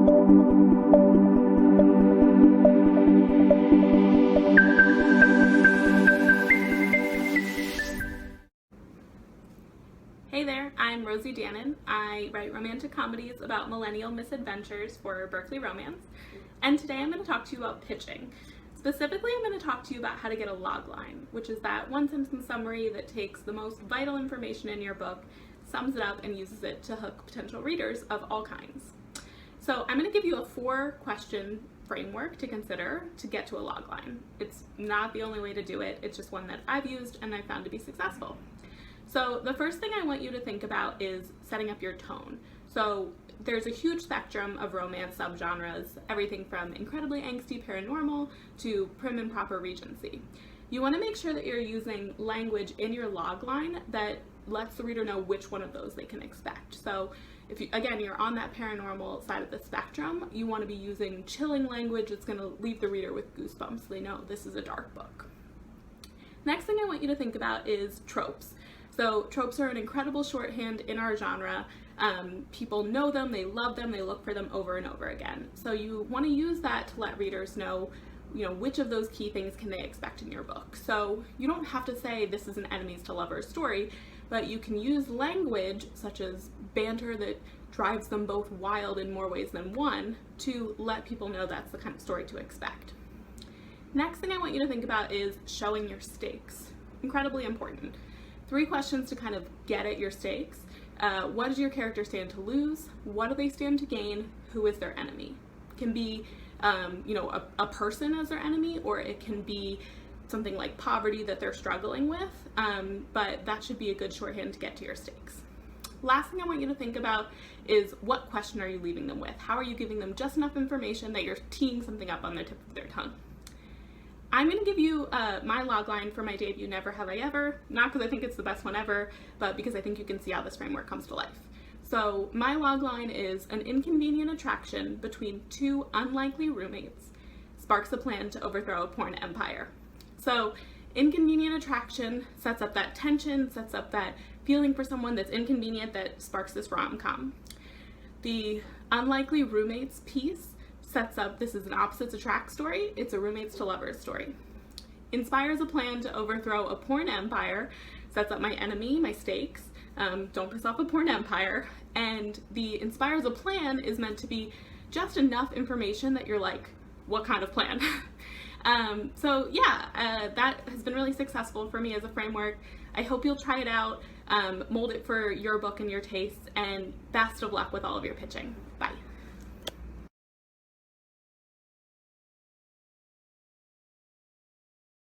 Hey there, I'm Rosie Dannon. I write romantic comedies about millennial misadventures for Berkeley Romance, and today I'm going to talk to you about pitching. Specifically, I'm going to talk to you about how to get a logline, which is that one-sentence summary that takes the most vital information in your book, sums it up, and uses it to hook potential readers of all kinds. So I'm going to give you a 4-question framework to consider to get to a logline. It's not the only way to do it, it's just one that I've used and I've found to be successful. So the first thing I want you to think about is setting up your tone. So there's a huge spectrum of romance subgenres, everything from incredibly angsty paranormal to prim and proper Regency. You want to make sure that you're using language in your logline that lets the reader know which one of those they can expect. So if you, again, you're on that paranormal side of the spectrum, you want to be using chilling language that's going to leave the reader with goosebumps so they know this is a dark book. Next thing I want you to think about is tropes. So tropes are an incredible shorthand in our genre. People know them, they love them, they look for them over and over again. So you want to use that to let readers know, which of those key things can they expect in your book. So you don't have to say this is an enemies to lovers story, but you can use language such as banter that drives them both wild in more ways than one to let people know that's the kind of story to expect. Next thing I want you to think about is showing your stakes. Incredibly important. 3 questions to kind of get at your stakes. What does your character stand to lose? What do they stand to gain? Who is their enemy? It can be, a person as their enemy, or it can be something like poverty that they're struggling with, but that should be a good shorthand to get to your stakes. Last thing I want you to think about is what question are you leaving them with? How are you giving them just enough information that you're teeing something up on the tip of their tongue? I'm going to give you my logline for my debut, Never Have I Ever, not because I think it's the best one ever, but because I think you can see how this framework comes to life. So my logline is: an inconvenient attraction between 2 unlikely roommates sparks a plan to overthrow a porn empire. So inconvenient attraction sets up that tension, sets up that feeling for someone that's inconvenient that sparks this rom-com. The unlikely roommates piece sets up, this is an opposites attract story, it's a roommates to lovers story. Inspires a plan to overthrow a porn empire, sets up my enemy, my stakes, don't piss off a porn empire, and the inspires a plan is meant to be just enough information that you're like, what kind of plan? That has been really successful for me as a framework. I hope you'll try it out, mold it for your book and your tastes, and best of luck with all of your pitching. Bye.